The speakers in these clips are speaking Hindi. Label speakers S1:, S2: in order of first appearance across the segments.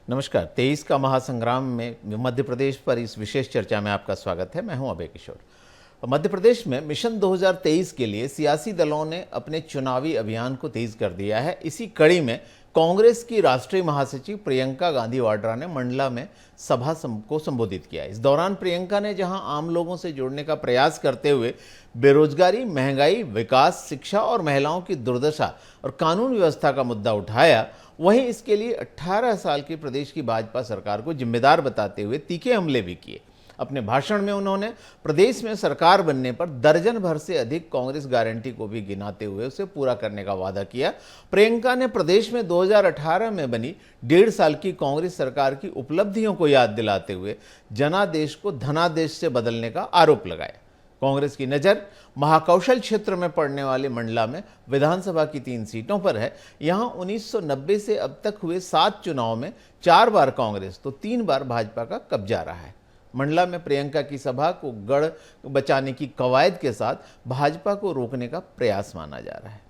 S1: नमस्कार। 23 का महासंग्राम में मध्य प्रदेश पर इस विशेष चर्चा में आपका स्वागत है। मैं हूं अभय किशोर। मध्य प्रदेश में मिशन 2023 के लिए सियासी दलों ने अपने चुनावी अभियान को तेज कर दिया है। इसी कड़ी में कांग्रेस की राष्ट्रीय महासचिव प्रियंका गांधी वाड्रा ने मंडला में सभा को संबोधित किया। इस दौरान प्रियंका ने जहां आम लोगों से जुड़ने का प्रयास करते हुए बेरोजगारी, महंगाई, विकास, शिक्षा और महिलाओं की दुर्दशा और कानून व्यवस्था का मुद्दा उठाया, वहीं इसके लिए 18 साल की प्रदेश की भाजपा सरकार को जिम्मेदार बताते हुए तीखे हमले भी किए। अपने भाषण में उन्होंने प्रदेश में सरकार बनने पर दर्जन भर से अधिक कांग्रेस गारंटी को भी गिनाते हुए उसे पूरा करने का वादा किया। प्रियंका ने प्रदेश में 2018 में बनी 1.5 साल की कांग्रेस सरकार की उपलब्धियों को याद दिलाते हुए जनादेश को धनादेश से बदलने का आरोप लगाया। कांग्रेस की नजर महाकौशल क्षेत्र में पड़ने वाले मंडला में विधानसभा की 3 सीटों पर है। यहां 1990 से अब तक हुए 7 चुनाव में 4 बार कांग्रेस तो 3 बार भाजपा का कब्जा रहा है। मंडला में प्रियंका की सभा को गढ़ बचाने की कवायद के साथ भाजपा को रोकने का प्रयास माना जा रहा है।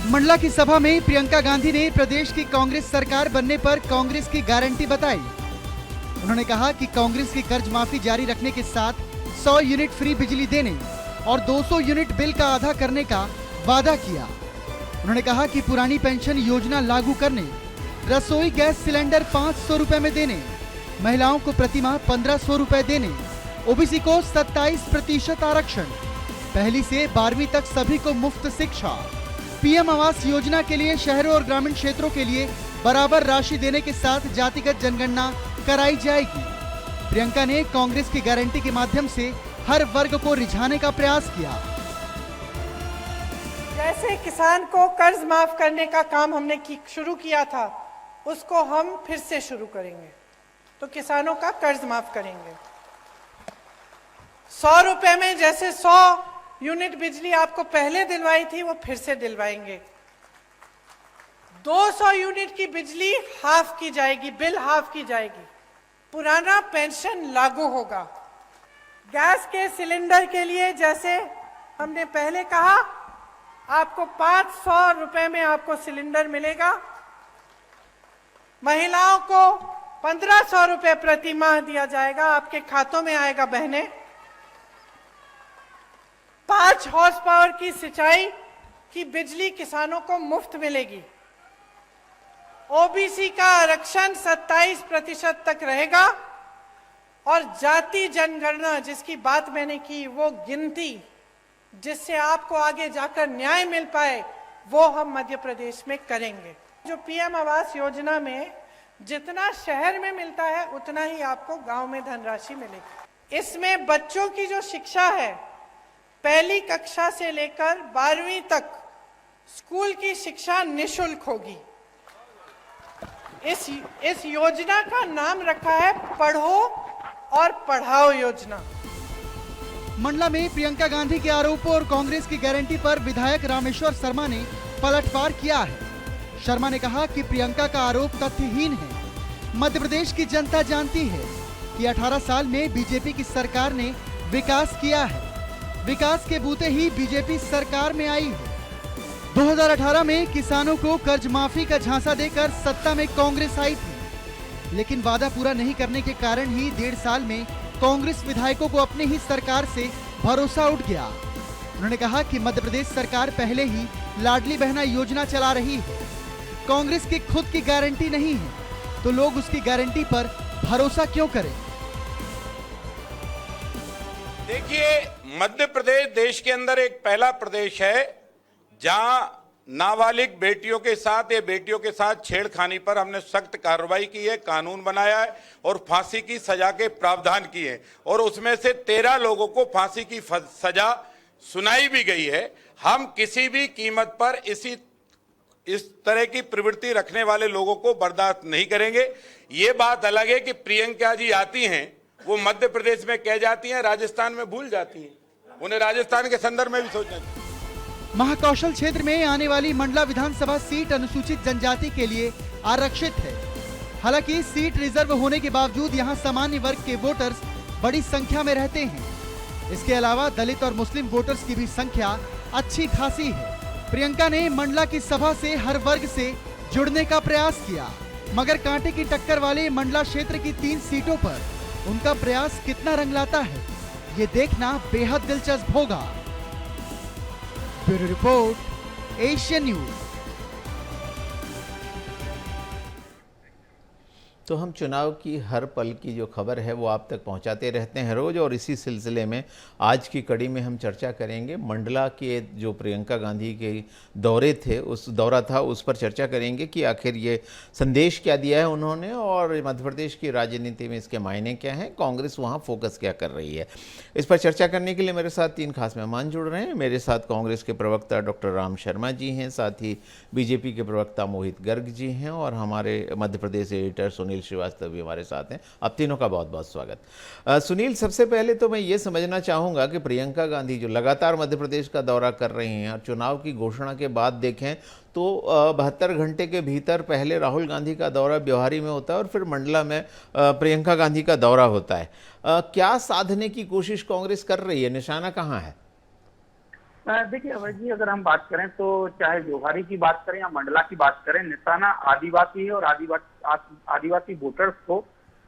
S2: मंडला की सभा में प्रियंका गांधी ने प्रदेश की कांग्रेस सरकार बनने पर कांग्रेस की गारंटी बताई। उन्होंने कहा कि कांग्रेस की कर्ज माफी जारी रखने के साथ 100 यूनिट फ्री बिजली देने और 200 यूनिट बिल का आधा करने का वादा किया। उन्होंने कहा कि पुरानी पेंशन योजना लागू करने, रसोई गैस सिलेंडर 500 रुपए में देने, महिलाओं को प्रतिमाह 1500 रुपए देने, ओबीसी को 27% आरक्षण, 1 से 12वीं तक सभी को मुफ्त शिक्षा, पीएम आवास योजना के लिए शहरों और ग्रामीण क्षेत्रों के लिए बराबर राशि देने के साथ जातिगत जनगणना कराई जाएगी। प्रियंका ने कांग्रेस की गारंटी के माध्यम से हर वर्ग को रिझाने का प्रयास किया।
S3: जैसे किसान को कर्ज माफ करने का काम हमने शुरू किया था, उसको हम फिर से शुरू करेंगे। तो किसानों का कर्ज माफ करेंगे। 100 रुपए में जैसे 100 यूनिट बिजली आपको पहले दिलवाई थी, वो फिर से दिलवाएंगे। 200 यूनिट की बिजली हाफ की जाएगी, बिल हाफ की जाएगी। पुराना पेंशन लागू होगा। गैस के सिलेंडर के लिए जैसे हमने पहले कहा, आपको 500 रुपए में आपको सिलेंडर मिलेगा। महिलाओं को 1500 रुपए प्रति माह दिया जाएगा, आपके खातों में आएगा बहनें। 5 हॉर्स पावर की सिंचाई की बिजली किसानों को मुफ्त मिलेगी। ओबीसी का आरक्षण 27% तक रहेगा और जाति जनगणना जिसकी बात मैंने की, वो गिनती जिससे आपको आगे जाकर न्याय मिल पाए, वो हम मध्य प्रदेश में करेंगे। जो पीएम आवास योजना में जितना शहर में मिलता है, उतना ही आपको गांव में धनराशि मिलेगी। इसमें बच्चों की जो शिक्षा है, 1ली कक्षा से लेकर 12वीं तक स्कूल की शिक्षा निःशुल्क होगी। इस योजना का नाम रखा है पढ़ो और पढ़ाओ योजना।
S2: मंडला में प्रियंका गांधी के आरोपों और कांग्रेस की गारंटी पर विधायक रामेश्वर शर्मा ने पलटवार किया है। शर्मा ने कहा कि प्रियंका का आरोप तथ्यहीन है। मध्य प्रदेश की जनता जानती है कि 18 साल में बीजेपी की सरकार ने विकास किया है। विकास के बूते ही बीजेपी सरकार में आई है। 2018 में किसानों को कर्ज माफी का झांसा देकर सत्ता में कांग्रेस आई थी, लेकिन वादा पूरा नहीं करने के कारण ही 1.5 साल में कांग्रेस विधायकों को अपनी ही सरकार से भरोसा उठ गया। उन्होंने कहा कि मध्य प्रदेश सरकार पहले ही लाडली बहना योजना चला रही है। कांग्रेस की खुद की गारंटी नहीं है, तो लोग उसकी गारंटी पर भरोसा क्यों करें?
S4: देखिए, मध्य प्रदेश देश के अंदर एक पहला प्रदेश है जहां नाबालिग बेटियों के साथ या बेटियों के साथ छेड़खानी पर हमने सख्त कार्रवाई की है, कानून बनाया है और फांसी की सजा के प्रावधान किए हैं और उसमें से 13 लोगों को फांसी की सजा सुनाई भी गई है। हम किसी भी कीमत पर इस तरह की प्रवृत्ति रखने वाले लोगों को बर्दाश्त नहीं करेंगे। ये बात अलग है कि प्रियंका जी आती हैं, वो मध्य प्रदेश में कह जाती हैं, राजस्थान में भूल जाती हैं। उन्हें राजस्थान के संदर्भ में भी सोचना चाहिए।
S2: महाकौशल क्षेत्र में आने वाली मंडला विधानसभा सीट अनुसूचित जनजाति के लिए आरक्षित है। हालांकि सीट रिजर्व होने के बावजूद यहां सामान्य वर्ग के वोटर्स बड़ी संख्या में रहते हैं। इसके अलावा दलित और मुस्लिम वोटर्स की भी संख्या अच्छी खासी है। प्रियंका ने मंडला की सभा से हर वर्ग से जुड़ने का प्रयास किया, मगर कांटे की टक्कर वाले मंडला क्षेत्र की 3 सीटों पर उनका प्रयास कितना रंग लाता है, ये देखना बेहद दिलचस्प होगा। Bureau report, Asian news.
S1: तो हम चुनाव की हर पल की जो खबर है वो आप तक पहुंचाते रहते हैं रोज़, और इसी सिलसिले में आज की कड़ी में हम चर्चा करेंगे मंडला के जो प्रियंका गांधी के दौरा था उस पर चर्चा करेंगे कि आखिर ये संदेश क्या दिया है उन्होंने, और मध्य प्रदेश की राजनीति में इसके मायने क्या हैं, कांग्रेस वहाँ फोकस क्या कर रही है। इस पर चर्चा करने के लिए मेरे साथ 3 खास मेहमान जुड़ रहे हैं। मेरे साथ कांग्रेस के प्रवक्ता डॉक्टर राम शर्मा जी हैं, साथ ही बीजेपी के प्रवक्ता मोहित गर्ग जी हैं, और हमारे मध्य प्रदेश एडिटर सुनील श्रीवास्तव भी हमारे साथ हैं। आप तीनों का बहुत बहुत स्वागत। सुनील, सबसे पहले तो मैं ये समझना चाहूँगा कि प्रियंका गांधी जो लगातार मध्य प्रदेश का दौरा कर रही हैं और चुनाव की घोषणा के बाद देखें तो 72 घंटे के भीतर पहले राहुल गांधी का दौरा ब्योहारी में होता है और फिर मंडला में प्रियंका गांधी का दौरा होता है। क्या साधने की कोशिश कांग्रेस कर रही है, निशाना कहाँ है?
S5: देखिए अभय जी, अगर हम बात करें तो चाहे ब्योहारी की बात करें या मंडला की बात करें, निशाना आदिवासी है और आदिवासी वोटर्स को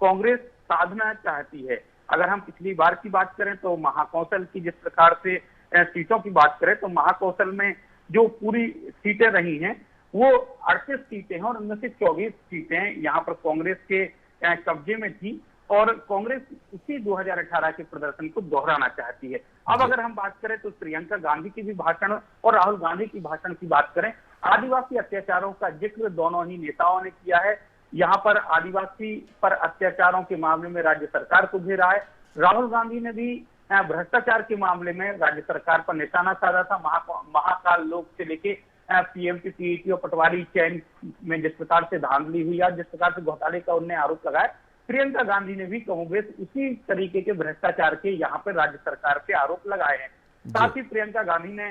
S5: कांग्रेस साधना चाहती है। अगर हम पिछली बार की बात करें तो महाकौशल की जिस प्रकार से सीटों की बात करें तो महाकौशल में जो पूरी सीटें रही हैं वो 38 सीटें हैं और उनमें से 24 सीटें यहाँ पर कांग्रेस के कब्जे में थी, और कांग्रेस उसी 2018 के प्रदर्शन को दोहराना चाहती है। अब अगर हम बात करें तो प्रियंका गांधी की भी भाषण और राहुल गांधी की भाषण की बात करें, आदिवासी अत्याचारों का जिक्र दोनों ही नेताओं ने किया है। यहाँ पर आदिवासी पर अत्याचारों के मामले में राज्य सरकार को घेरा है। राहुल गांधी ने भी भ्रष्टाचार के मामले में राज्य सरकार पर निशाना साधा था। महाकाल लोक से लेके पीएमटी, पीईटी और पटवारी चयन में जिस प्रकार से धांधली हुई या जिस प्रकार से घोटाले का उन्हें आरोप लगाया, प्रियंका गांधी ने भी कमोबेश उसी तरीके के भ्रष्टाचार के यहाँ पर राज्य सरकार पे आरोप लगाए हैं। साथ ही प्रियंका गांधी ने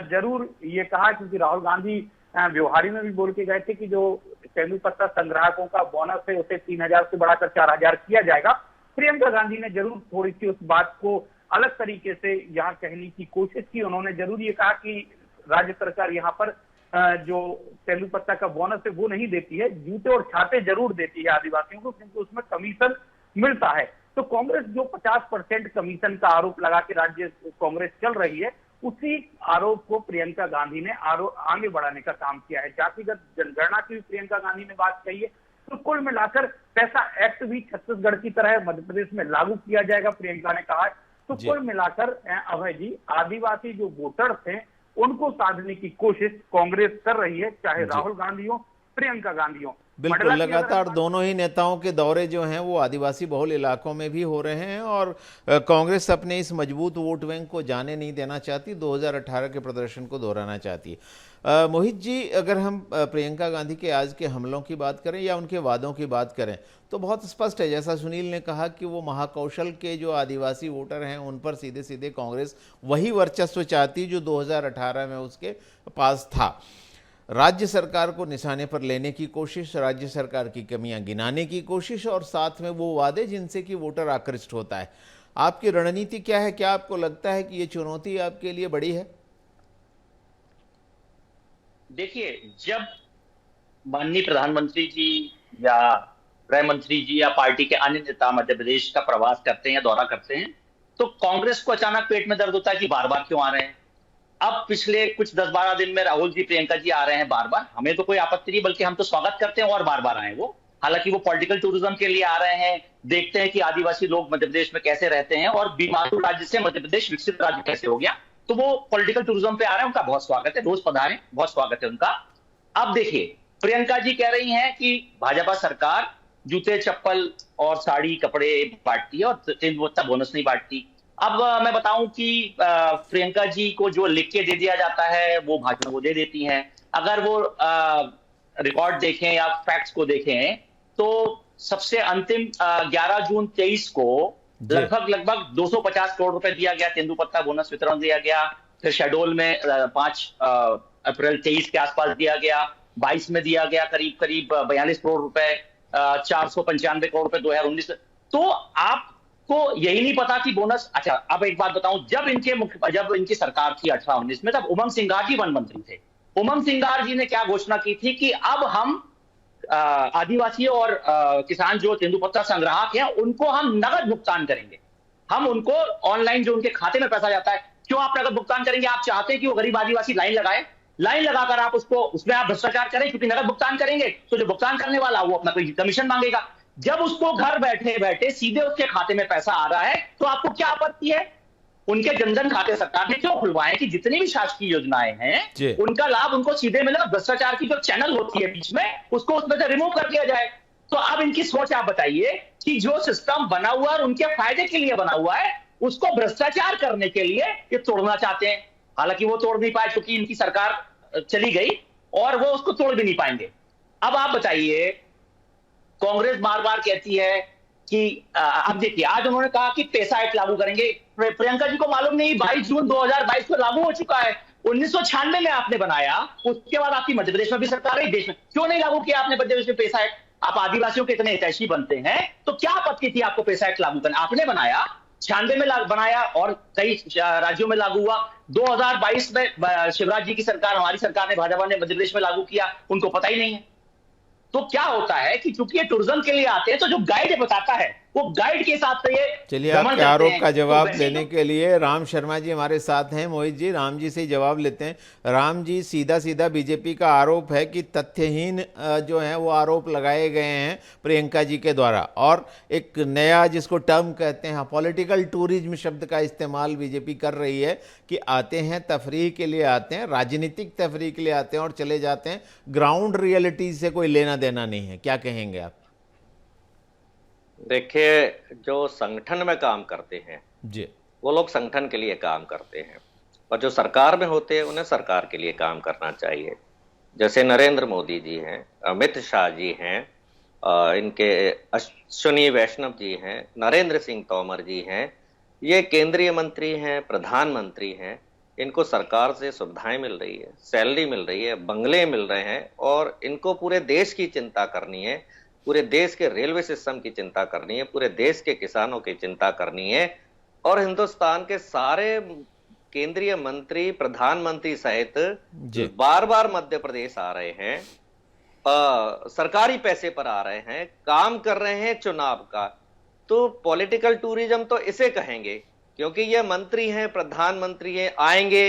S5: जरूर ये कहा, क्योंकि राहुल गांधी ब्योहारी में भी बोल के गए थे कि जो तेंदुपत्ता संग्राहकों का बोनस है उसे 3000 से बढ़ाकर 4000 किया जाएगा। प्रियंका गांधी ने जरूर थोड़ी सी उस बात को अलग तरीके से यहाँ कहने की कोशिश की। उन्होंने जरूर ये कहा कि राज्य सरकार यहाँ पर जो तेंदुपत्ता का बोनस है वो नहीं देती है, जूते और छाते जरूर देती है आदिवासियों को, क्योंकि उसमें कमीशन मिलता है। तो कांग्रेस जो 50% कमीशन का आरोप लगा के राज्य कांग्रेस चल रही है, उसी आरोप को प्रियंका गांधी ने आगे बढ़ाने का काम किया है। जातिगत जनगणना की भी प्रियंका गांधी ने बात कही है। तो कुल मिलाकर पैसा एक्ट भी छत्तीसगढ़ की तरह मध्य प्रदेश में लागू किया जाएगा, प्रियंका ने कहा है। तो कुल मिलाकर अभय जी, आदिवासी जो वोटर्स हैं उनको साधने की कोशिश कांग्रेस कर रही है, चाहे राहुल गांधी हो, प्रियंका गांधी हो।
S1: बिल्कुल, लगातार दोनों ही नेताओं के दौरे जो हैं वो आदिवासी बहुल इलाकों में भी हो रहे हैं, और कांग्रेस अपने इस मजबूत वोट बैंक को जाने नहीं देना चाहती, 2018 के प्रदर्शन को दोहराना चाहती है। मोहित जी, अगर हम प्रियंका गांधी के आज के हमलों की बात करें या उनके वादों की बात करें तो बहुत स्पष्ट है, जैसा सुनील ने कहा कि वो महाकौशल के जो आदिवासी वोटर हैं उन पर सीधे सीधे कांग्रेस वही वर्चस्व चाहती जो 2018 में उसके पास था। राज्य सरकार को निशाने पर लेने की कोशिश, राज्य सरकार की कमियां गिनाने की कोशिश, और साथ में वो वादे जिनसे कि वोटर आकृष्ट होता है। आपकी रणनीति क्या है? क्या आपको लगता है कि ये चुनौती आपके लिए बड़ी है?
S6: देखिए, जब माननीय प्रधानमंत्री जी या गृह मंत्री जी या पार्टी के अन्य नेता मध्य प्रदेश का प्रवास करते हैं या दौरा करते हैं तो कांग्रेस को अचानक पेट में दर्द होता है कि बार बार क्यों आ रहे हैं। अब पिछले कुछ 10-12 दिन में राहुल जी, प्रियंका जी आ रहे हैं बार बार, हमें तो कोई आपत्ति नहीं, बल्कि हम तो स्वागत करते हैं और बार बार आए वो। हालांकि वो पॉलिटिकल टूरिज्म के लिए आ रहे हैं, देखते हैं कि आदिवासी लोग मध्य प्रदेश में कैसे रहते हैं और बीमारू राज्य से मध्य प्रदेश विकसित राज्य कैसे हो गया, तो वो पॉलिटिकल टूरिज्म पे आ रहे हैं। उनका बहुत स्वागत है, रोज पधारें, बहुत स्वागत है उनका। अब देखिए, प्रियंका जी कह रही हैं कि भाजपा सरकार जूते, चप्पल और साड़ी, कपड़े बांटती है और तेंदुपत्ता बोनस नहीं बांटती। अब मैं बताऊं कि प्रियंका जी को जो लिख के दे दिया जाता है वो भाजपा को दे देती हैं। अगर वो रिकॉर्ड देखें या फैक्ट्स को देखें तो सबसे अंतिम 11 जून 23 को लगभग 250 करोड़ रुपए दिया गया, तेंदुपत्ता बोनस वितरण दिया गया। फिर शेड्यूल में 5 अप्रैल 23 के आसपास दिया गया, 22 में दिया गया करीब 42 करोड़ रुपए, 495 करोड़ रुपए 2019। तो आपको यही नहीं पता कि बोनस। अच्छा, अब एक बात बताऊं, जब इनकी सरकार थी 18-19 में, तब उमंग सिंघार जी वन मंत्री थे, उमंग सिंगार जी ने क्या घोषणा की थी कि अब हम आदिवासी और किसान जो तेंदुपत्ता संग्राहक हैं उनको हम नगद भुगतान करेंगे। हम उनको ऑनलाइन जो उनके खाते में पैसा जाता है, क्यों आप नगद भुगतान करेंगे? आप चाहते हैं कि वो गरीब आदिवासी लाइन लगाए, लाइन लगाकर आप उसको उसमें आप भ्रष्टाचार करें, क्योंकि नगद भुगतान करेंगे तो जो भुगतान करने वाला वो अपना कोई कमीशन मांगेगा। जब उसको घर बैठे बैठे सीधे उसके खाते में पैसा आ रहा है तो आपको क्या आपत्ति है? उनके जनधन खाते सरकार ने क्यों खुलवाए कि जितनी भी शासकीय योजनाएं हैं उनका लाभ उनको सीधे मिले, भ्रष्टाचार की जो चैनल होती है बीच में उसको उसमें से रिमूव कर दिया जाए। तो अब इनकी सोच आप बताइए कि जो सिस्टम बना हुआ है उनके फायदे के लिए बना हुआ है, उसको भ्रष्टाचार करने के लिए ये तोड़ना चाहते हैं। हालांकि वो तोड़ नहीं पाए क्योंकि इनकी सरकार चली गई और वो उसको तोड़ भी नहीं पाएंगे। अब आप बताइए, कांग्रेस बार बार कहती है कि अब देखिए आज उन्होंने कहा कि पैसा एक्ट लागू करेंगे। प्रियंका जी को मालूम नहीं 22 जून 2022 को लागू हो चुका है। 1996 में आपने बनाया, उसके बाद आपकी मध्य प्रदेश में भी सरकार रही, देश में क्यों नहीं लागू किया आपने मध्य प्रदेश में पैसा एक्ट? आप आदिवासियों के इतने हितैषी बनते हैं तो क्या आपत्ति थी आपको पैसा एक्ट लागू करना? आपने बनाया, 96 में बनाया और कई राज्यों में लागू हुआ। 2022 में शिवराज जी की सरकार, हमारी सरकार ने, भाजपा ने मध्य प्रदेश में लागू किया, उनको पता ही नहीं है। तो क्या होता है कि चूंकि ये टूरिज्म के लिए आते हैं तो जो गाइड बताता है वो गाइड के हिसाब से ये
S1: चलिए, आपके आरोप का जवाब देने के लिए राम शर्मा जी हमारे साथ हैं। मोहित जी, राम जी से ही जवाब लेते हैं। राम जी, सीधा सीधा बीजेपी का आरोप है कि तथ्यहीन जो है वो आरोप लगाए गए हैं प्रियंका जी के द्वारा, और एक नया जिसको टर्म कहते हैं पॉलिटिकल टूरिज्म शब्द का इस्तेमाल बीजेपी कर रही है कि आते हैं, तफरीह के लिए आते हैं, राजनीतिक तफरीह के लिए आते हैं और चले जाते हैं, ग्राउंड रियलिटी से कोई लेना देना नहीं है। क्या कहेंगे आप?
S7: देखिए, जो संगठन में काम करते हैं
S1: जी,
S7: वो लोग संगठन के लिए काम करते हैं, और जो सरकार में होते हैं उन्हें सरकार के लिए काम करना चाहिए। जैसे नरेंद्र मोदी जी हैं, अमित शाह जी हैं, इनके अश्विनी वैष्णव जी हैं, नरेंद्र सिंह तोमर जी हैं, ये केंद्रीय मंत्री हैं, प्रधानमंत्री हैं। इनको सरकार से सुविधाएं मिल रही है, सैलरी मिल रही है, बंगले मिल रहे हैं, और इनको पूरे देश की चिंता करनी है, पूरे देश के रेलवे सिस्टम की चिंता करनी है, पूरे देश के किसानों की चिंता करनी है, और हिंदुस्तान के सारे केंद्रीय मंत्री, प्रधानमंत्री सहित बार बार मध्य प्रदेश आ रहे हैं, सरकारी पैसे पर आ रहे हैं, काम कर रहे हैं चुनाव का। तो पॉलिटिकल टूरिज्म तो इसे कहेंगे, क्योंकि ये मंत्री हैं, प्रधानमंत्री हैं, आएंगे,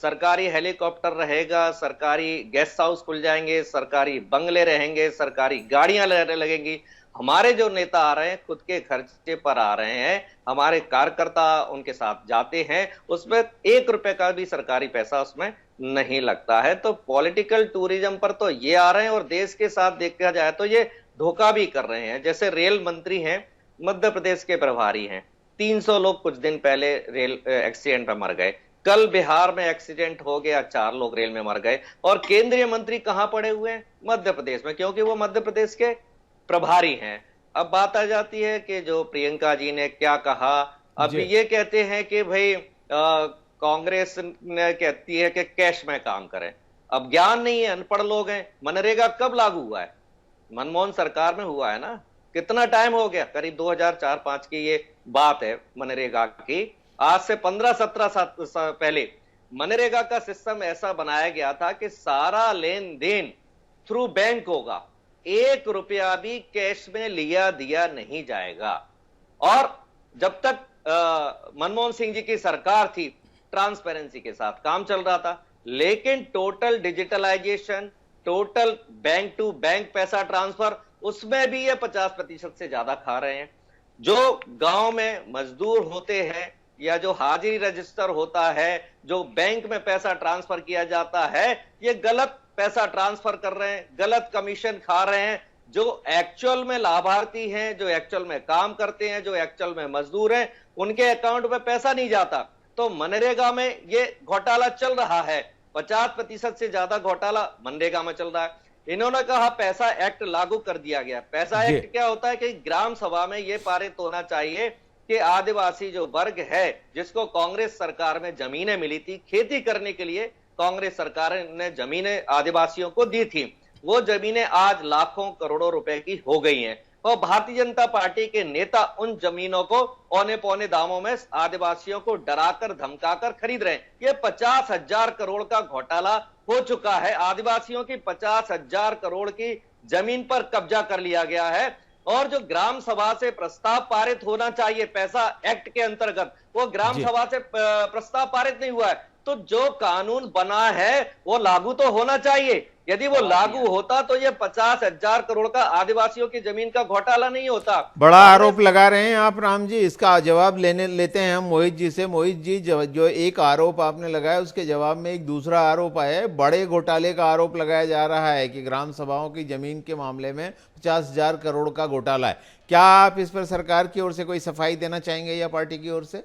S7: सरकारी हेलीकॉप्टर रहेगा, सरकारी गेस्ट हाउस खुल जाएंगे, सरकारी बंगले रहेंगे, सरकारी गाड़ियां लगेंगी। हमारे जो नेता आ रहे हैं खुद के खर्चे पर आ रहे हैं, हमारे कार्यकर्ता उनके साथ जाते हैं, उसमें 1 रुपए का भी सरकारी पैसा उसमें नहीं लगता है। तो पॉलिटिकल टूरिज्म पर तो ये आ रहे हैं, और देश के साथ देखा जाए तो ये धोखा भी कर रहे हैं। जैसे रेल मंत्री हैं, मध्य प्रदेश के प्रभारी हैं, 300 लोग कुछ दिन पहले रेल एक्सीडेंट में मर गए। कल बिहार में एक्सीडेंट हो गया, 4 लोग रेल में मर गए, और केंद्रीय मंत्री कहां पड़े हुए हैं? मध्य प्रदेश में, क्योंकि वो मध्य प्रदेश के प्रभारी हैं। अब बात आ जाती है कि जो प्रियंका जी ने क्या कहा, अभी ये कहते हैं कि भाई कांग्रेस ने कहती है कि कैश में काम करें। अब ज्ञान नहीं है, अनपढ़ लोग हैं। मनरेगा कब लागू हुआ है? मनमोहन सरकार में हुआ है ना। कितना टाइम हो गया? करीब 2004-05 की ये बात है मनरेगा की। आज से 15-17 साल पहले मनरेगा का सिस्टम ऐसा बनाया गया था कि सारा लेन देन थ्रू बैंक होगा, 1 रुपया भी कैश में लिया दिया नहीं जाएगा। और जब तक मनमोहन सिंह जी की सरकार थी, ट्रांसपेरेंसी के साथ काम चल रहा था, लेकिन total digitalisation, total bank to bank पैसा ट्रांसफर, उसमें भी ये 50% से ज्यादा खा रहे हैं। जो गांव में मजदूर होते हैं या जो हाजिरी रजिस्टर होता है, जो बैंक में पैसा ट्रांसफर किया जाता है, ये गलत पैसा ट्रांसफर कर रहे हैं, गलत कमीशन खा रहे हैं। जो एक्चुअल में लाभार्थी हैं, जो एक्चुअल में काम करते हैं, जो एक्चुअल में मजदूर हैं, उनके अकाउंट में पैसा नहीं जाता। तो मनरेगा में ये घोटाला चल रहा है, 50% से ज्यादा घोटाला मनरेगा में चल रहा है। इन्होंने कहा पैसा एक्ट लागू कर दिया गया। पैसा एक्ट क्या होता है कि ग्राम सभा में यह पारित होना चाहिए कि आदिवासी जो वर्ग है, जिसको कांग्रेस सरकार में जमीनें मिली थी खेती करने के लिए, कांग्रेस सरकार ने जमीनें आदिवासियों को दी थी, वो जमीनें आज लाखों करोड़ों रुपए की हो गई हैं। और भारतीय जनता पार्टी के नेता उन जमीनों को औने पौने दामों में आदिवासियों को डराकर धमकाकर खरीद रहे हैं। ये 50,000 करोड़ का घोटाला हो चुका है। आदिवासियों की 50,000 करोड़ की जमीन पर कब्जा कर लिया गया है और जो ग्राम सभा से प्रस्ताव पारित होना चाहिए पैसा एक्ट के अंतर्गत, वो ग्राम सभा से प्रस्ताव पारित नहीं हुआ है। तो जो कानून बना है वो लागू तो होना चाहिए। यदि वो लागू होता तो ये 50,000 करोड़ का आदिवासियों की जमीन का घोटाला नहीं होता।
S1: बड़ा आरोप लगा रहे हैं आप राम जी, इसका जवाब लेते हैं हम मोहित जी से। मोहित जी, जो एक आरोप आपने लगाया उसके जवाब में एक दूसरा आरोप आया है। बड़े घोटाले का आरोप लगाया जा रहा है कि ग्राम सभाओं की जमीन के मामले में 50,000 करोड़ का घोटाला है। क्या आप इस पर सरकार की ओर से कोई सफाई देना चाहेंगे या पार्टी की ओर से?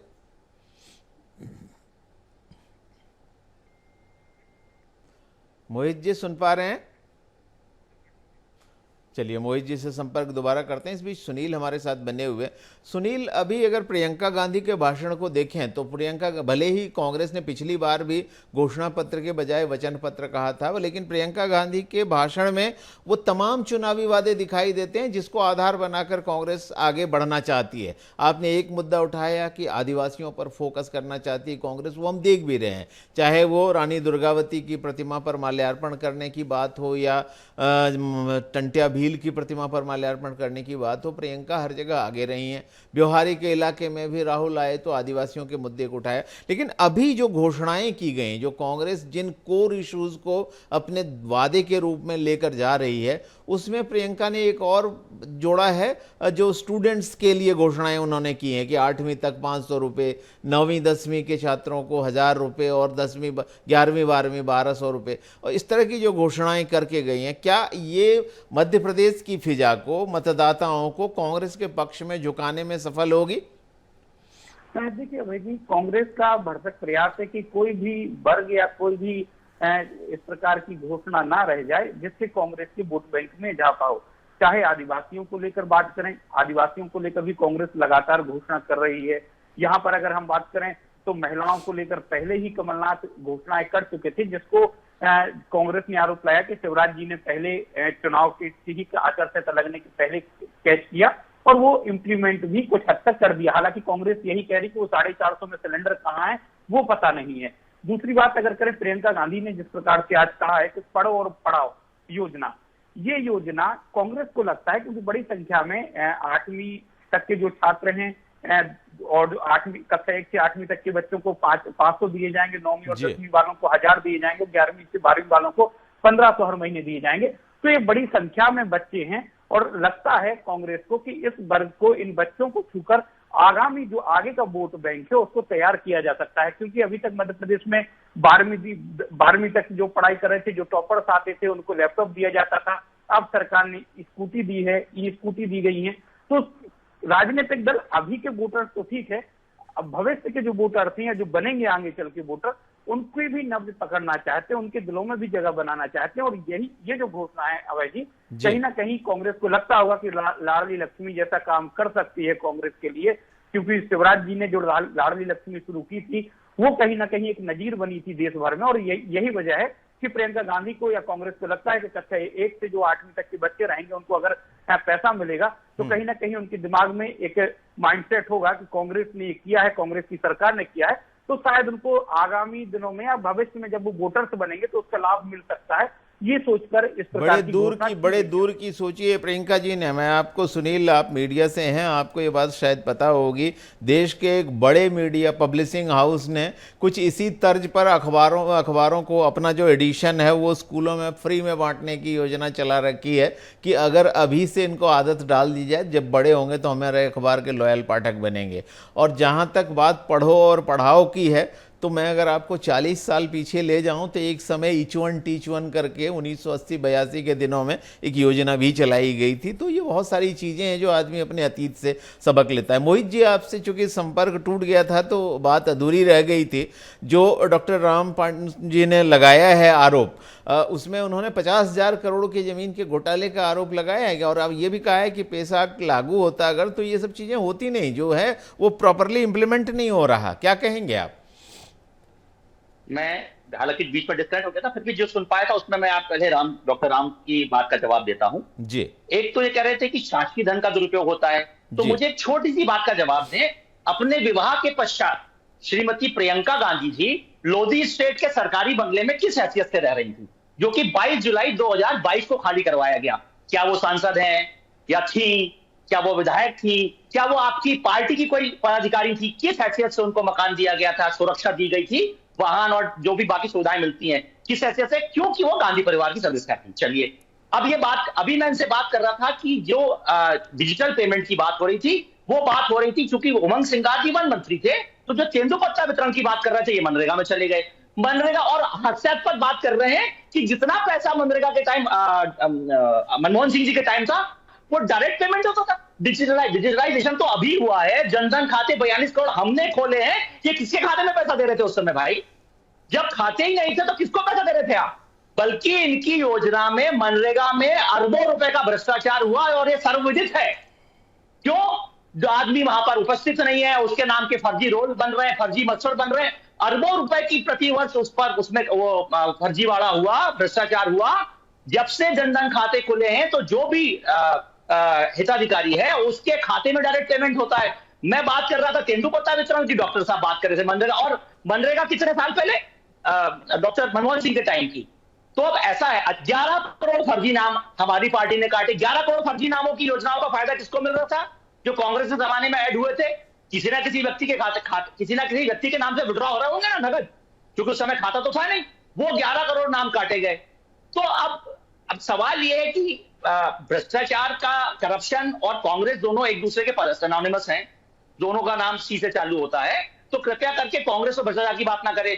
S1: मोहित जी सुन पा रहे हैं? चलिए मोहित जी से संपर्क दोबारा करते हैं। इस बीच सुनील हमारे साथ बने हुए। सुनील, अभी अगर प्रियंका गांधी के भाषण को देखें तो प्रियंका, भले ही कांग्रेस ने पिछली बार भी घोषणा पत्र के बजाय वचन पत्र कहा था, लेकिन प्रियंका गांधी के भाषण में वो तमाम चुनावी वादे दिखाई देते हैं जिसको आधार बनाकर कांग्रेस आगे बढ़ना चाहती है। आपने एक मुद्दा उठाया कि आदिवासियों पर फोकस करना चाहती है कांग्रेस, वो हम देख भी रहे हैं, चाहे वो रानी दुर्गावती की प्रतिमा पर माल्यार्पण करने की बात हो या टंटिया भील की प्रतिमा पर माल्यार्पण करने की बात हो। प्रियंका हर जगह आगे रही हैं। ब्योहारी के इलाके में भी राहुल आए तो आदिवासियों के मुद्दे को उठाया। लेकिन अभी जो घोषणाएं की गई, जो कांग्रेस जिन कोर इश्यूज को अपने वादे के रूप में लेकर जा रही है, उसमें प्रियंका ने एक और जोड़ा है, जो स्टूडेंट्स के लिए घोषणाएं उन्होंने की हैं कि 8वीं तक 500 रुपये, 9वीं 10वीं के छात्रों को 1,000 रुपये और 10वीं 11वीं 12वीं 1,200 रुपये, और इस तरह की जो घोषणाएं करके गई हैं। क्या ये मध्य प्रदेश की फिजा को, मतदाताओं को कांग्रेस के पक्ष में झुकाने में सफल होगी?
S5: देखिए अभय जी, कांग्रेस का भरसक प्रयास है कि कोई भी वर्ग या कोई भी इस प्रकार की घोषणा ना रह जाए जिससे कांग्रेस के वोट बैंक में इजाफा हो। चाहे आदिवासियों को लेकर बात करें, आदिवासियों को लेकर भी कांग्रेस लगातार घोषणा कर रही है। यहाँ पर अगर हम बात करें तो महिलाओं को लेकर पहले ही कमलनाथ घोषणाएं कर चुके थे, जिसको कांग्रेस ने आरोप लगाया कि शिवराज जी ने पहले चुनाव की आचार संहिता लगने के पहले कैच किया और वो इम्प्लीमेंट भी कुछ हद तक कर दिया। हालांकि कांग्रेस यही कह रही कि वो 450 में सिलेंडर कहाँ है वो पता नहीं है। दूसरी बात अगर करें, प्रियंका गांधी ने जिस प्रकार से आज कहा है कि पढ़ो और पढ़ाओ योजना, ये योजना कांग्रेस को लगता है क्योंकि बड़ी संख्या में 8वीं तक के जो छात्र हैं और 8वीं कक्षा 1 से 8वीं तक के बच्चों को 500 दिए जाएंगे, 9वीं और 10वीं वालों को 1,000 दिए जाएंगे, 11वीं से 12वीं वालों को 1,500 हर महीने दिए जाएंगे। तो ये बड़ी संख्या में बच्चे हैं और लगता है कांग्रेस को कि इस वर्ग को, इन बच्चों को छूकर आगामी जो आगे का वोट बैंक है उसको तैयार किया जा सकता है। क्योंकि अभी तक मध्य प्रदेश में 12वीं तक जो पढ़ाई कर रहे थे, जो टॉपर्स आते थे, उनको लैपटॉप दिया जाता था। अब सरकार ने स्कूटी दी है, ई स्कूटी दी गई है। तो राजनीतिक दल अभी के वोटर तो ठीक है, अब भविष्य के जो वोटर हैं, जो बनेंगे आगे चल के वोटर, उनकी भी नब्ज पकड़ना चाहते हैं, उनके दिलों में भी जगह बनाना चाहते हैं। और यही ये जो घोषणा है अभय जी, कहीं ना कहीं कांग्रेस को लगता होगा कि लाडली लक्ष्मी जैसा काम कर सकती है कांग्रेस के लिए, क्योंकि शिवराज जी ने जो लाडली लक्ष्मी शुरू की थी वो कहीं ना कहीं एक नजीर बनी थी देश भर में। और यही वजह है कि प्रियंका गांधी को या कांग्रेस को लगता है कि कक्षा 1 से जो 8वीं तक के बच्चे रहेंगे उनको अगर पैसा मिलेगा तो कहीं ना कहीं उनके दिमाग में एक माइंडसेट होगा कि कांग्रेस ने किया है, कांग्रेस की सरकार ने किया है, तो शायद उनको आगामी दिनों में या भविष्य में जब वो वोटर्स बनेंगे तो उसका लाभ मिल सकता है। ये सोचकर इस प्रकार
S1: बड़े दूर की सोचिए प्रियंका जी ने। मैं आपको, सुनील आप मीडिया से हैं, आपको ये बात शायद पता होगी, देश के एक बड़े मीडिया पब्लिशिंग हाउस ने कुछ इसी तर्ज पर अखबारों को अपना जो एडिशन है वो स्कूलों में फ्री में बांटने की योजना चला रखी है कि अगर अभी से इनको आदत डाल दी जाए, जब बड़े होंगे तो हमारे अखबार के लॉयल पाठक बनेंगे। और जहाँ तक बात पढ़ो और पढ़ाओ की है, तो मैं अगर आपको 40 साल पीछे ले जाऊं तो एक समय ईच वन टीच वन करके 1980-82 के दिनों में एक योजना भी चलाई गई थी। तो ये बहुत सारी चीज़ें हैं जो आदमी अपने अतीत से सबक लेता है। मोहित जी, आपसे चूंकि संपर्क टूट गया था तो बात अधूरी रह गई थी। जो डॉक्टर राम पांडे जी ने लगाया है आरोप, उसमें उन्होंने 50,000 करोड़ की ज़मीन के घोटाले का आरोप लगाया है और अब ये भी कहा है कि पैसा लागू होता अगर तो ये सब चीज़ें होती नहीं, जो है वो प्रॉपरली इम्प्लीमेंट नहीं हो रहा। क्या कहेंगे आप?
S6: मैं हालांकि बीच में डिस्कनेक्ट हो गया था, फिर भी जो सुन पाया था उसमें मैं आप पहले डॉक्टर राम की बात का जवाब देता हूं।
S1: जी
S6: एक तो ये कह रहे थे कि शासकीय धन का दुरुपयोग होता है, तो
S1: जी।
S6: मुझे एक छोटी सी बात का जवाब दें। अपने विवाह के पश्चात श्रीमती प्रियंका गांधी जी लोधी स्टेट के सरकारी बंगले में किस हैसियत से रह रही थी, जो कि 22 जुलाई 2022 को खाली करवाया गया? क्या वो सांसद हैं या थी? क्या वो विधायक थी? क्या वो आपकी पार्टी की कोई पदाधिकारी थी? किस हैसियत से उनको मकान दिया गया था, सुरक्षा दी गई थी, वाहन और जो भी बाकी सुविधाएं मिलती हैं, किस हैसियत से? क्योंकि वो गांधी परिवार की सर्विस करती। चलिए, अब ये बात, अभी मैं इनसे बात कर रहा था कि जो डिजिटल पेमेंट की बात हो रही थी, वो बात हो रही थी चूंकि उमंग सिंगार जी वन मंत्री थे, तो जो तेंदुपत्ता वितरण की बात कर रहे थे, ये मनरेगा में चले गए। मनरेगा, और हास्यास्पद बात कर रहे हैं कि जितना पैसा मनरेगा के टाइम मनमोहन सिंह जी के टाइम था, वो डायरेक्ट पेमेंट होता था। डिजिटलाइजेशन तो अभी हुआ है। जनधन खाते 42 करोड़ हमने खोले हैं। ये किसके खाते में पैसा दे रहे थे उस समय भाई? जब खाते ही नहीं थे तो किसको पैसा दे रहे थे आप? बल्कि इनकी योजना में, मनरेगा में अरबों रुपए का भ्रष्टाचार हुआ और ये सर्वविदित है। क्यों? जो आदमी वहां पर उपस्थित नहीं है, उसके नाम के फर्जी रोल बन रहे हैं, फर्जी मत्सर बन रहे हैं। अरबों रुपए की प्रतिवर्ष उसमें वो फर्जीवाड़ा हुआ, भ्रष्टाचार हुआ। जब से जनधन खाते खुले हैं तो जो भी हिताधिकारी है उसके खाते में डायरेक्ट पेमेंट होता है। मैं बात कर रहा था तेंदुपत्ता वितरण की, डॉक्टर साहब बात कर रहे थे मनरेगा, और मनरेगा कितने साल पहले? डॉक्टर मनमोहन सिंह के टाइम की। तो अब ऐसा है, 11 करोड़ फर्जी नाम हमारी पार्टी ने काटे। 11 करोड़ फर्जी नामों की योजनाओं का फायदा किसको मिल रहा था? जो कांग्रेस के जमाने में ऐड हुए थे। किसी ना किसी व्यक्ति के किसी ना किसी व्यक्ति के नाम से विड्रॉ हो रहे होंगे ना नगद, क्योंकि उस समय खाता तो था नहीं। वो 11 करोड़ नाम काटे गए। तो अब सवाल ये है कि भ्रष्टाचार का, करप्शन और कांग्रेस दोनों एक दूसरे के सिनोनिमस हैं, दोनों का नाम सी से चालू होता है। तो कृपया करके कांग्रेस और भ्रष्टाचार की बात ना करें।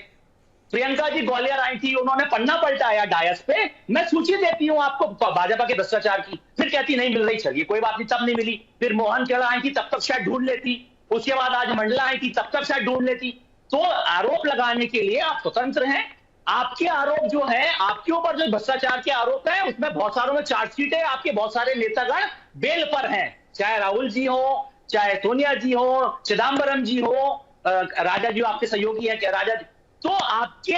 S6: प्रियंका जी ग्वालियर आई थी, उन्होंने पन्ना पलटाया डायस पे, मैं सूची देती हूं आपको भाजपा के भ्रष्टाचार की, फिर कहती नहीं मिल रही। चलिए कोई बात नहीं, तब नहीं मिली। फिर मोहन खेड़ा आई थी, तब तक शायद ढूंढ लेती। उसके बाद आज मंडला आई थी, तब तक शायद ढूंढ लेती। तो आरोप लगाने के लिए आप स्वतंत्र हैं। आपके आरोप जो है, आपके ऊपर जो भ्रष्टाचार के आरोप है, उसमें बहुत सारों में चार्जशीट है। आपके बहुत सारे नेतागण बेल पर हैं, चाहे राहुल जी हो, चाहे सोनिया जी हो, चिदम्बरम जी हो, राजा जी आपके सहयोगी हैं, राजा जी। तो आपके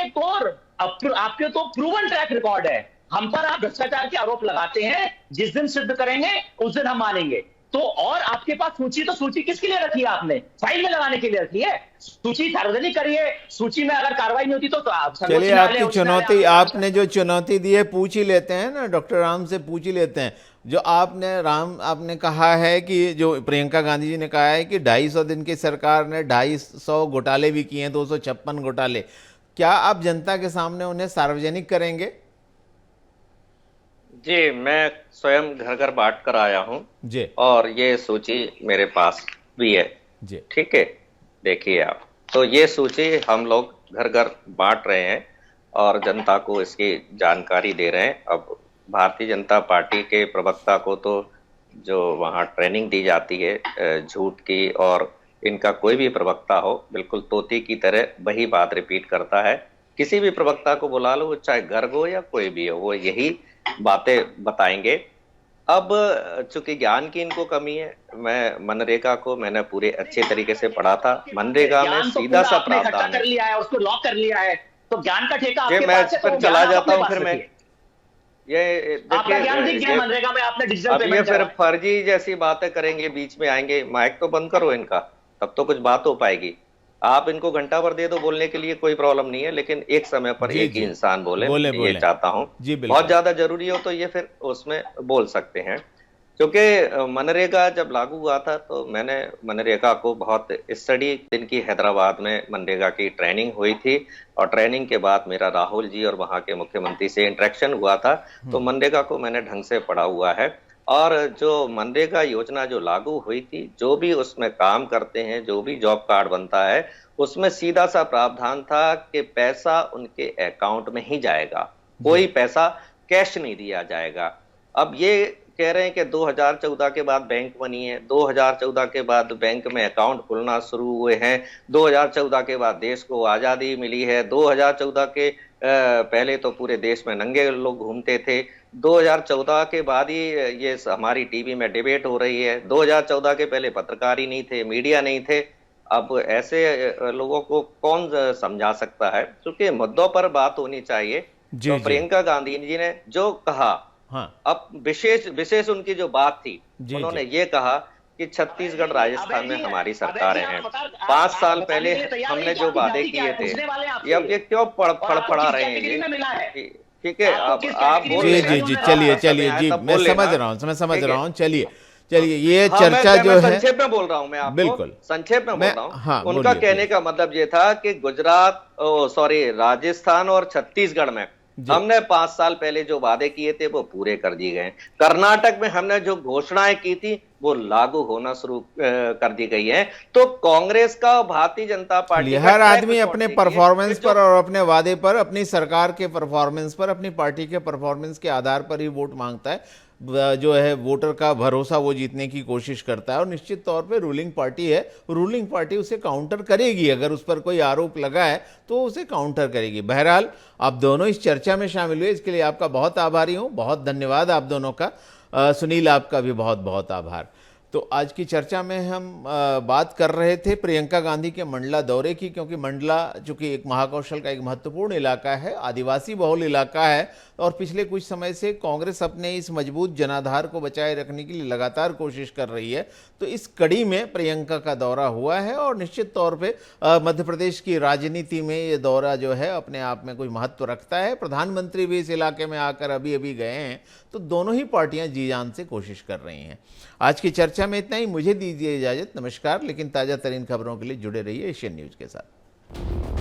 S6: तो प्रूवन ट्रैक रिकॉर्ड है। हम पर आप भ्रष्टाचार के आरोप लगाते हैं, जिस दिन सिद्ध करेंगे उस दिन हम मानेंगे। तो और आपके पास सूची, तो सूची किसके लिए रखी है आपने? फाइल में लगाने के लिए रखी है। सूची सार्वजनिक करिए। सूची में अगर कार्रवाई नहीं होती तो आप
S1: चलिए, आपकी चुनौती, आपने जो चुनौती दी है पूछ ही लेते हैं ना, डॉक्टर राम से पूछ ही लेते हैं। जो आपने कहा है कि जो प्रियंका गांधी जी ने कहा है कि 250 दिन की सरकार ने 250 घोटाले भी किए हैं, 256 घोटाले। क्या आप जनता के सामने उन्हें सार्वजनिक करेंगे?
S7: जी, मैं स्वयं घर घर बांट कर आया हूं
S1: जी,
S7: और ये सूची मेरे पास भी है
S1: जी।
S7: ठीक है, देखिए आप, तो ये सूची हम लोग घर घर बांट रहे हैं और जनता को इसकी जानकारी दे रहे हैं। अब भारतीय जनता पार्टी के प्रवक्ता को तो जो वहाँ ट्रेनिंग दी जाती है झूठ की, और इनका कोई भी प्रवक्ता हो बिल्कुल तोते की तरह वही बात रिपीट करता है। किसी भी प्रवक्ता को बुला लो, चाहे गर्ग हो या कोई भी हो, वो यही बातें बताएंगे। अब चूंकि ज्ञान की इनको कमी है, मैं मनरेगा को मैंने पूरे अच्छे तरीके से पढ़ा था। मनरेगा में सीधा सा प्रावधान
S6: कर लिया है, उसको लॉक कर लिया है, तो ज्ञान का ठेका आपके
S7: मैं
S6: पास है,
S7: फिर
S6: तो
S7: चला जाता हूँ। फिर मैं
S6: ये देखिए, मनरेगा में आपने डिजिटल
S7: अब ये
S6: पेमेंट
S7: फिर फर्जी जैसी बातें करेंगे, बीच में आएंगे। माइक तो बंद करो इनका, तब तो कुछ बात हो पाएगी। आप इनको घंटा भर दे दो बोलने के लिए, कोई प्रॉब्लम नहीं है, लेकिन एक समय पर एक ही इंसान बोले, ये चाहता हूँ। बहुत ज्यादा जरूरी हो तो ये फिर उसमें बोल सकते हैं। क्योंकि मनरेगा जब लागू हुआ था तो मैंने मनरेगा को बहुत स्टडी, इनकी हैदराबाद में मनरेगा की ट्रेनिंग हुई थी, और ट्रेनिंग के बाद मेरा राहुल जी और वहाँ के मुख्यमंत्री से इंटरेक्शन हुआ था, तो मनरेगा को मैंने ढंग से पढ़ा हुआ है। और जो मनरेगा योजना जो लागू हुई थी, जो भी उसमें काम करते हैं, जो भी जॉब कार्ड बनता है, उसमें सीधा सा प्रावधान था कि पैसा उनके अकाउंट में ही जाएगा, कोई पैसा कैश नहीं दिया जाएगा। अब ये कह रहे हैं कि 2014 के बाद बैंक बनी है, 2014 के बाद बैंक में अकाउंट खुलना शुरू हुए हैं, 2014 के बाद देश को आज़ादी मिली है, 2014 के पहले तो पूरे देश में नंगे लोग घूमते थे, 2014 के बाद ही ये हमारी टीवी में डिबेट हो रही है, 2014 के पहले पत्रकार ही नहीं थे, मीडिया नहीं थे। अब ऐसे लोगों को कौन समझा सकता है, क्योंकि मुद्दों पर बात होनी चाहिए।
S1: जी,
S7: तो
S1: जी।
S7: प्रियंका गांधी जी ने जो कहा,
S1: हाँ
S7: अब विशेष उनकी जो बात थी,
S1: जी,
S7: उन्होंने
S1: जी।
S7: ये कहा कि छत्तीसगढ़ राजस्थान में हमारी सरकारें हैं।
S6: आप
S7: 5 साल
S6: बताने
S7: पहले
S6: के लिए तैयार
S7: हमने
S6: नहीं कि
S7: जो
S6: आपकी
S7: वादे
S6: जाति क्या
S7: किए
S6: है,
S7: थे,
S6: पूछने वाले आपसे।
S7: ये अब ये क्यों फड़फड़ा रहे हैं
S6: कैटेगरी
S7: ये?
S6: में मिला है?
S7: ठीक है,
S6: आपको
S7: अब
S6: किस
S7: आप
S6: कैटेगरी
S7: बोल
S6: में
S1: जी
S7: रहे
S6: मिला?
S1: जी
S7: हैं,
S1: जी, चलिए
S7: आपका समय
S1: चलिए
S7: आया
S1: जी,
S7: तब
S1: मैं
S7: बोलेना।
S1: समझ रहा हूँ, मैं समझ
S7: ठीक है।
S1: रहा हूँ। चलिए चलिए, ये
S7: हाँ,
S1: चर्चा जो
S7: मैं
S1: है
S7: संक्षेप में बोल रहा हूं, मैं आपको
S1: बिल्कुल
S7: संक्षेप में बोल
S1: मैं,
S7: रहा हूं।
S1: हाँ
S7: उनका
S1: बोलिए,
S7: कहने का मतलब ये था कि राजस्थान और छत्तीसगढ़ में
S1: जी।
S7: हमने 5 साल पहले जो वादे किए थे वो पूरे कर दिए गए। कर्नाटक में हमने जो घोषणाएं की थी वो लागू होना शुरू कर दी गई है। तो कांग्रेस का और भारतीय जनता पार्टी का
S1: हर
S7: ट्रैक
S1: आदमी
S7: रिकॉर्ड
S1: अपने
S7: देखिए,
S1: परफॉर्मेंस
S7: कि जो-
S1: पर और अपने वादे पर, अपनी सरकार के परफॉर्मेंस पर, अपनी पार्टी के परफॉर्मेंस के आधार पर ही वोट मांगता है। जो है वोटर का भरोसा वो जीतने की कोशिश करता है, और निश्चित तौर पे रूलिंग पार्टी है, रूलिंग पार्टी उसे काउंटर करेगी। अगर उस पर कोई आरोप लगा है तो उसे काउंटर करेगी। बहरहाल आप दोनों इस चर्चा में शामिल हुए, इसके लिए आपका बहुत आभारी हूँ। बहुत धन्यवाद आप दोनों का। सुनील, आपका भी बहुत बहुत आभार। तो आज की चर्चा में हम बात कर रहे थे प्रियंका गांधी के मंडला दौरे की, क्योंकि मंडला चूंकि एक महाकौशल का एक महत्वपूर्ण इलाका है, आदिवासी बहुल इलाका है, और पिछले कुछ समय से कांग्रेस अपने इस मजबूत जनाधार को बचाए रखने के लिए लगातार कोशिश कर रही है। तो इस कड़ी में प्रियंका का दौरा हुआ है, और निश्चित तौर पे मध्य प्रदेश की राजनीति में ये दौरा जो है अपने आप में कोई महत्व रखता है। प्रधानमंत्री भी इस इलाके में आकर अभी अभी गए हैं, तो दोनों ही पार्टियां जी जान से कोशिश कर रही हैं। आज की चर्चा में इतना ही। मुझे दीजिए इजाजत, नमस्कार। लेकिन ताज़ा तरीन खबरों के लिए जुड़े रहिए एशियन न्यूज़ के साथ।